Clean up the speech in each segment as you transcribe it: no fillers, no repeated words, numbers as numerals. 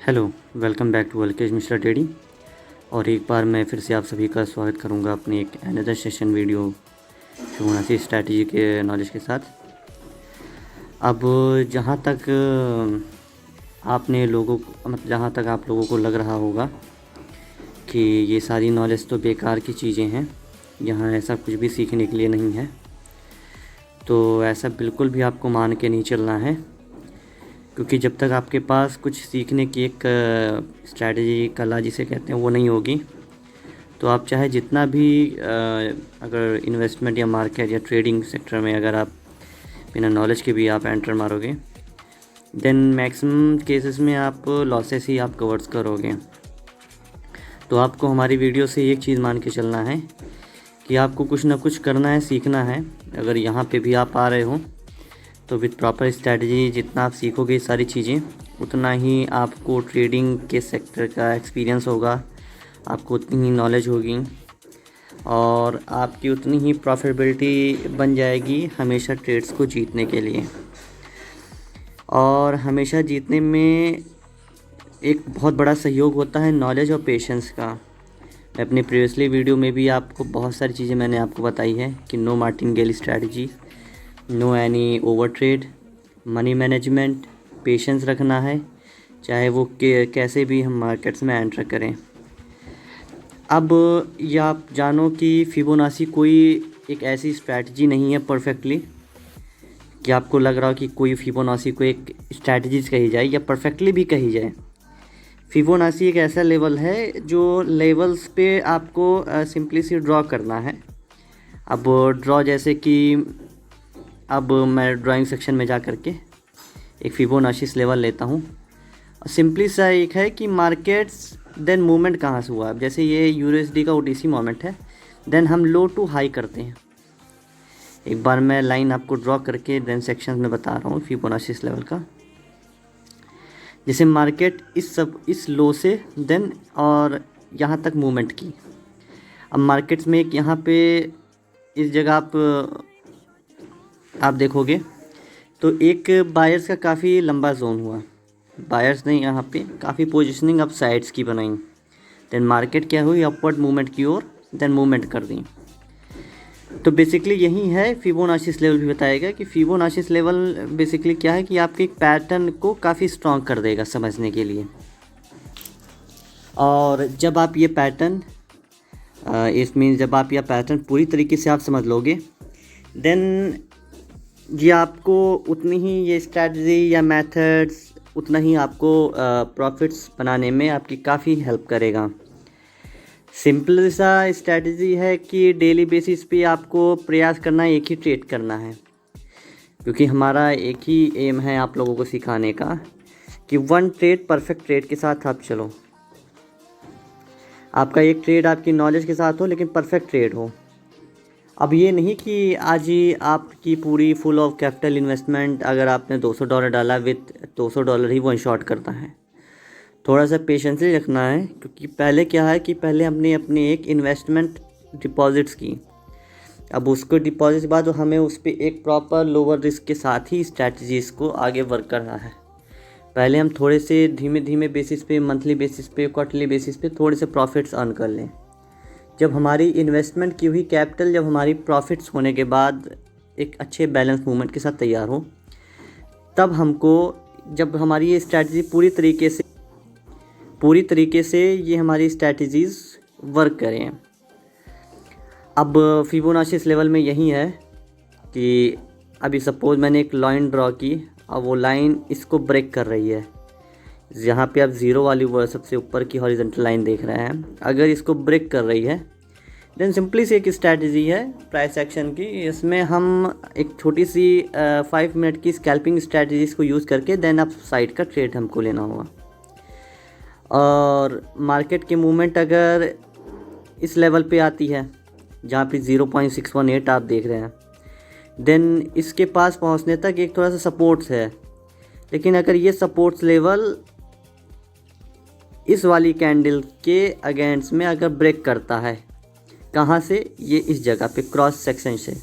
Hello, welcome back to Alkesh Mishra trading. और एक बार मैं फिर से आप सभी का स्वागत करूंगा अपने एक another session video Fibonacci strategy के नॉलेज के साथ। अब जहां तक आपने लोगों को मतलब जहां तक आप लोगों को लग रहा होगा कि ये सारी नॉलेज तो बेकार की चीज़ें हैं, यहाँ ऐसा कुछ भी सीखने के लिए नहीं है, तो ऐसा बिल्कुल भी आपको मान के नहीं चलना है। क्योंकि जब तक आपके पास कुछ सीखने की एक स्ट्रैटेजी कला जिसे कहते हैं वो नहीं होगी, तो आप चाहे जितना भी अगर इन्वेस्टमेंट या मार्केट या ट्रेडिंग सेक्टर में अगर आप बिना नॉलेज के भी आप एंटर मारोगे, देन मैक्सिमम केसेस में आप लॉसेस ही आप कवर्स करोगे। तो आपको हमारी वीडियो से एक चीज़ मान के चलना है कि आपको कुछ ना कुछ करना है, सीखना है। अगर यहाँ पे भी आप आ रहे हो तो विद प्रॉपर स्ट्रैटेजी जितना आप सीखोगे सारी चीज़ें, उतना ही आपको ट्रेडिंग के सेक्टर का एक्सपीरियंस होगा, आपको उतनी ही नॉलेज होगी और आपकी उतनी ही प्रॉफिटेबिलिटी बन जाएगी हमेशा ट्रेड्स को जीतने के लिए। और हमेशा जीतने में एक बहुत बड़ा सहयोग होता है नॉलेज और पेशेंस का। मैं अपनी प्रीवियसली वीडियो में भी आपको बहुत सारी चीज़ें मैंने आपको बताई है कि no martingale strategy, no any over trade, money management, patience रखना है, चाहे वो कैसे भी हम मार्केट्स में एंटर करें। अब ये आप जानो कि फिबोनाची कोई एक ऐसी स्ट्रैटेजी नहीं है परफेक्टली कि आपको लग रहा हो कि कोई फिबोनाची को एक स्ट्रैटेजीज कही जाए या परफेक्टली भी कही जाए। फिबोनाची एक ऐसा लेवल है जो लेवल्स पे आपको सिंपली सी ड्रॉ करना है। अब ड्रॉ जैसे कि अब मैं ड्राइंग सेक्शन में जा कर के एक फिबोनाची लेवल लेता हूँ। सिंपली सा एक है कि मार्केट्स देन मूवमेंट कहाँ से हुआ। अब जैसे ये यूएसडी का ओटीसी मोमेंट है, देन हम लो टू हाई करते हैं। एक बार मैं लाइन आपको ड्रॉ करके देन सेक्शन में बता रहा हूँ फिबोनाची लेवल का। जैसे मार्केट इस लो से देन और यहाँ तक मूवमेंट की। अब मार्केट्स में एक यहाँ पे इस जगह आप देखोगे तो एक बायर्स का काफ़ी लंबा जोन हुआ। बायर्स ने यहाँ पे काफ़ी पोजीशनिंग अप साइड्स की बनाई, देन मार्केट क्या हुई अपवर्ड मूवमेंट की ओर देन मूवमेंट कर दी। तो बेसिकली यही है फिबोनाची लेवल भी बताएगा कि फिबोनाची लेवल बेसिकली क्या है कि आपके एक पैटर्न को काफ़ी स्ट्रॉन्ग कर देगा समझने के लिए। और जब आप ये पैटर्न इस मीन्स जब आप यह पैटर्न पूरी तरीके से आप समझ लोगे, देन ये आपको उतनी ही ये स्ट्रैटेजी या मेथड्स उतना ही आपको प्रॉफिट्स बनाने में आपकी काफ़ी हेल्प करेगा। सिंपल सा स्ट्रैटेजी है कि डेली बेसिस पे आपको प्रयास करना है, एक ही ट्रेड करना है। क्योंकि हमारा एक ही एम है आप लोगों को सिखाने का कि वन ट्रेड परफेक्ट ट्रेड के साथ आप चलो। आपका एक ट्रेड आपकी नॉलेज के साथ हो लेकिन परफेक्ट ट्रेड हो। अब ये नहीं कि आज ही आपकी पूरी फुल ऑफ कैपिटल इन्वेस्टमेंट अगर आपने $200 डाला विथ $200 ही वन शॉट करता है। थोड़ा सा पेशेंस रखना है, क्योंकि पहले क्या है कि पहले हमने अपनी एक इन्वेस्टमेंट डिपॉजिट्स की। अब उसको डिपॉजिट के बाद हमें उस पर एक प्रॉपर लोअर रिस्क के साथ ही स्ट्रैटेजीज़ को आगे वर्क करना है। पहले हम थोड़े से धीमे धीमे बेसिस पे, मंथली बेसिस पे, क्वार्टरली बेसिस पे थोड़े से प्रॉफिट्स अर्न कर लें। जब हमारी इन्वेस्टमेंट की हुई कैपिटल जब हमारी प्रॉफिट्स होने के बाद एक अच्छे बैलेंस मूवमेंट के साथ तैयार हो, तब हमको जब हमारी ये स्ट्रैटेजी पूरी तरीके से ये हमारी स्ट्रैटेजीज़ वर्क करें। अब फिबोनाची लेवल में यही है कि अभी सपोज मैंने एक लाइन ड्रॉ की, अब वो लाइन इसको ब्रेक कर रही है। यहाँ पे आप ज़ीरो वाली वो सबसे ऊपर की हॉरिजॉन्टल लाइन देख रहे हैं, अगर इसको ब्रेक कर रही है देन सिंपली सी एक स्ट्रैटेजी है प्राइस एक्शन की। इसमें हम एक छोटी सी 5 मिनट की स्कैल्पिंग स्ट्रैटेजीज को यूज़ करके देन आप साइड का ट्रेड हमको लेना होगा। और मार्केट की मूवमेंट अगर इस लेवल पे आती है जहाँ पे 0.618 आप देख रहे हैं, देन इसके पास पहुँचने तक एक थोड़ा सा सपोर्ट्स है। लेकिन अगर ये सपोर्ट्स लेवल इस वाली कैंडल के अगेंस्ट में अगर ब्रेक करता है, कहाँ से, ये इस जगह पे क्रॉस सेक्शन से,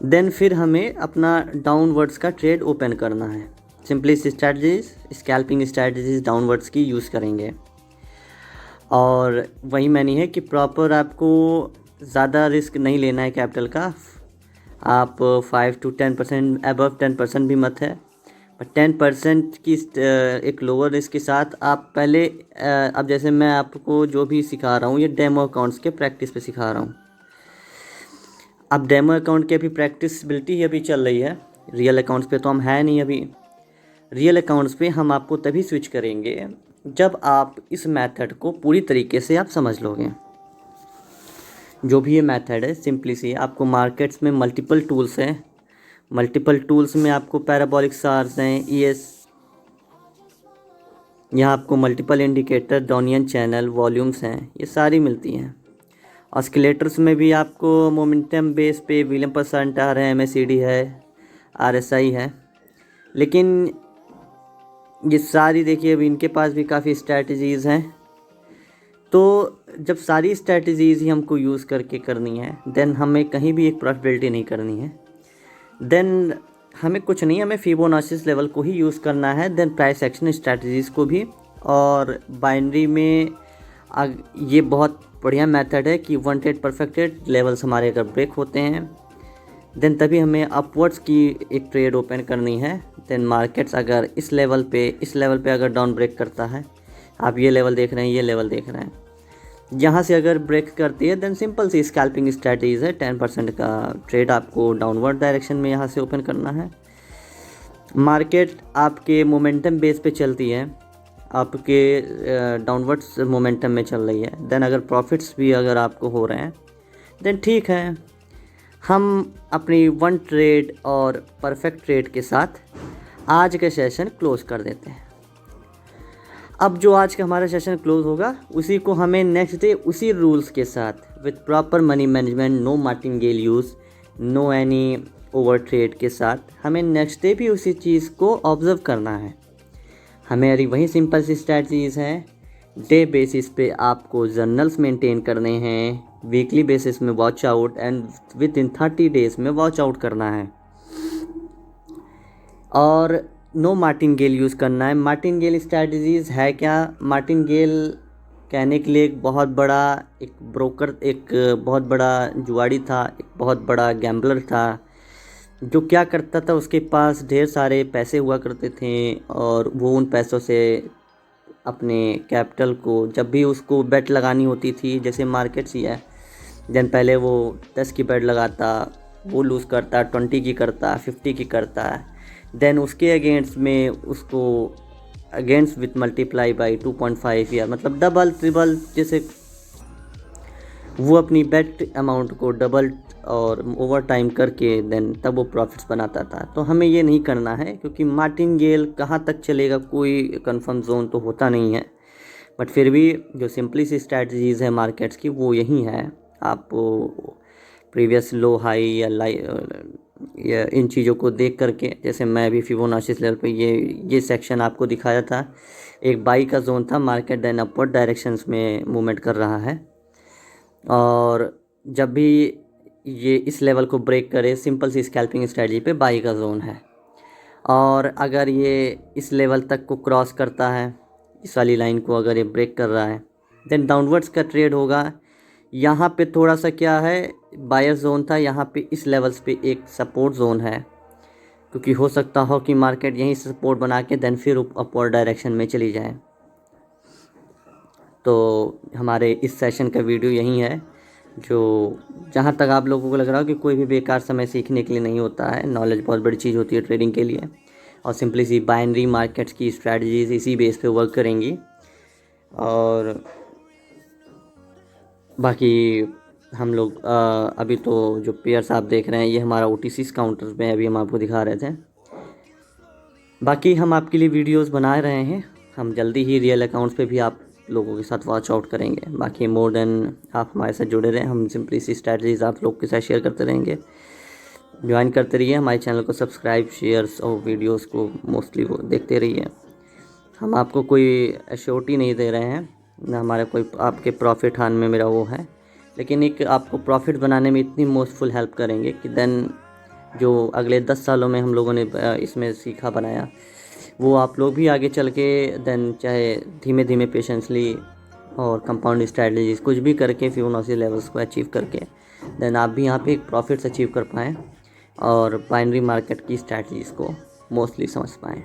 देन फिर हमें अपना डाउनवर्ड्स का ट्रेड ओपन करना है। Simply strategies, scalping strategies downwards की यूज़ करेंगे। और वही मैंने है कि प्रॉपर आपको ज़्यादा रिस्क नहीं लेना है कैपिटल का। आप 5 to 10%, अबव 10% भी मत है, बट 10% की एक लोअर रिस्क के साथ आप पहले अब जैसे मैं आपको जो भी सिखा रहा हूँ ये डेमो अकाउंट्स के प्रैक्टिस पे सिखा रहा हूँ। अब डेमो अकाउंट की अभी प्रैक्टिसबिलिटी अभी चल रही है, रियल अकाउंट्स पे तो हम है नहीं अभी। रियल अकाउंट्स पे हम आपको तभी स्विच करेंगे जब आप इस मेथड को पूरी तरीके से आप समझ लोगे। जो भी ये मेथड है सिंपली सी, आपको मार्केट्स में मल्टीपल टूल्स हैं, मल्टीपल टूल्स में आपको पैराबोलिक सार्स हैं, ईएस, यहाँ आपको मल्टीपल इंडिकेटर, डॉनियन चैनल, वॉल्यूम्स हैं, ये सारी मिलती हैं। ऑस्किलेटर्स में भी आपको मोमेंटम बेस पे विलियम परसेंटार है, एमएसीडी है, आरएसआई है। लेकिन ये सारी देखिए अभी इनके पास भी काफ़ी स्ट्रैटेजीज़ हैं। तो जब सारी स्ट्रैटेजीज़ ही हमको यूज़ करके करनी है, देन हमें कहीं भी एक प्रॉफिटेबिलिटी नहीं करनी है। देन हमें कुछ नहीं, हमें फिबोनाची लेवल को ही यूज़ करना है, देन प्राइस एक्शन स्ट्रैटेजीज़ को भी। और बाइनरी में ये बहुत बढ़िया मेथड है कि वांटेड परफेक्टेड लेवल्स हमारे अगर ब्रेक होते हैं देन तभी हमें अपवर्ड्स की एक ट्रेड ओपन करनी है। देन मार्केट्स अगर इस लेवल पे अगर डाउन ब्रेक करता है, आप ये लेवल देख रहे हैं, ये लेवल देख रहे हैं, यहाँ से अगर ब्रेक करती है देन सिंपल सी स्कैल्पिंग स्ट्रैटेजीज है। 10% का ट्रेड आपको डाउनवर्ड डायरेक्शन में यहाँ से ओपन करना है। मार्केट आपके मोमेंटम बेस पे चलती है, आपके डाउनवर्ड्स मोमेंटम में चल रही है। देन अगर प्रॉफिट्स भी अगर आपको हो रहे हैं देन ठीक है, हम अपनी वन ट्रेड और परफेक्ट ट्रेड के साथ आज का सेशन क्लोज कर देते हैं। अब जो आज का हमारा सेशन क्लोज होगा उसी को हमें नेक्स्ट डे उसी रूल्स के साथ with proper money management, no martingale use, no any over trade के साथ हमें नेक्स्ट डे भी उसी चीज़ को ऑब्ज़र्व करना है। हमारी वही सिंपल सी स्ट्रैटेजीज़ हैं। डे बेसिस पे आपको जर्नल्स मेंटेन करने हैं, वीकली बेसिस में watch out, and with in 30 days में वॉच आउट करना है। और नो मार्टिंगेल यूज़ करना है। मार्टिंगेल स्ट्रैटेजीज़ है क्या? मार्टिंगेल कहने के लिए एक बहुत बड़ा जुआड़ी था, एक बहुत बड़ा गैम्बलर था, जो क्या करता था, उसके पास ढेर सारे पैसे हुआ करते थे और वो उन पैसों से अपने कैपिटल को, जब भी उसको बेट लगानी होती थी, जैसे मार्केट्स ही है, देन पहले वो 10 की बेट लगाता, वो लूज़ करता, 20 की करता, 50 की करता, देन उसके अगेंस्ट में उसको अगेंस्ट विथ मल्टीप्लाई बाई 2.5 या मतलब डबल ट्रिबल, जैसे वो अपनी बेट अमाउंट को डबल और ओवर टाइम करके देन तब वो प्रॉफिट्स बनाता था। तो हमें ये नहीं करना है, क्योंकि मार्टिंगेल कहाँ तक चलेगा कोई कंफर्म जोन तो होता नहीं है। बट फिर भी जो सिंपली सी स्ट्रैटेजीज़ है मार्केट्स की वो यही है। आप प्रीवियस लो हाई या इन चीज़ों को देख करके, जैसे मैं भी फिबोनाची लेवल पे ये सेक्शन आपको दिखाया था, एक बाई का जोन था, मार्केट देन अपवर्ड डायरेक्शंस में मूवमेंट कर रहा है, और जब भी ये इस लेवल को ब्रेक करे, सिंपल सी स्कैल्पिंग स्ट्रेटजी पे बाई का जोन है। और अगर ये इस लेवल तक को क्रॉस करता है, इस वाली लाइन को अगर ये ब्रेक कर रहा है, देन डाउनवर्ड्स का ट्रेड होगा। यहाँ पे थोड़ा सा क्या है, बायर जोन था, यहाँ पे इस लेवल्स पे एक सपोर्ट जोन है, क्योंकि हो सकता हो कि मार्केट यहीं से सपोर्ट बना के देन फिर अपवर्ड डायरेक्शन में चली जाए। तो हमारे इस सेशन का वीडियो यही है, जो जहाँ तक आप लोगों को लग रहा हो कि कोई भी बेकार समय सीखने के लिए नहीं होता है, नॉलेज बहुत बड़ी चीज़ होती है ट्रेडिंग के लिए। और सिंपली सी बाइनरी मार्केट्स की स्ट्रैटेजीज इसी बेस पे वर्क करेंगी। और बाकी हम लोग अभी तो जो पेयर्स आप देख रहे हैं ये हमारा OTC काउंटर में अभी हम आपको दिखा रहे थे। बाकी हम आपके लिए वीडियोस बना रहे हैं, हम जल्दी ही रियल अकाउंट्स पे भी आप लोगों के साथ वॉच आउट करेंगे। बाकी मोर देन आप हमारे साथ जुड़े रहें, हम सिंपली सी स्ट्रैटेजीज आप लोग के साथ शेयर करते रहेंगे। ज्वाइन करते रहिए हमारे चैनल को, सब्सक्राइब, शेयर्स और वीडियोस को मोस्टली वो देखते रहिए। हम आपको कोई एश्योरिटी नहीं दे रहे हैं, ना हमारा कोई आपके प्रॉफिट हान में मेरा वो है, लेकिन एक आपको प्रॉफिट बनाने में इतनी मोस्टफुल हेल्प करेंगे कि देन जो अगले 10 सालों में हम लोगों ने इसमें सीखा बनाया, वो आप लोग भी आगे चल के देन चाहे धीमे धीमे पेशेंसली और कंपाउंड स्ट्रैटेजीज कुछ भी करके फिबोनाची लेवल्स को अचीव करके देन आप भी यहाँ पे एक प्रॉफिट्स अचीव कर पाएँ और बाइनरी मार्केट की स्ट्रैटेजीज़ को मोस्टली समझ पाएँ।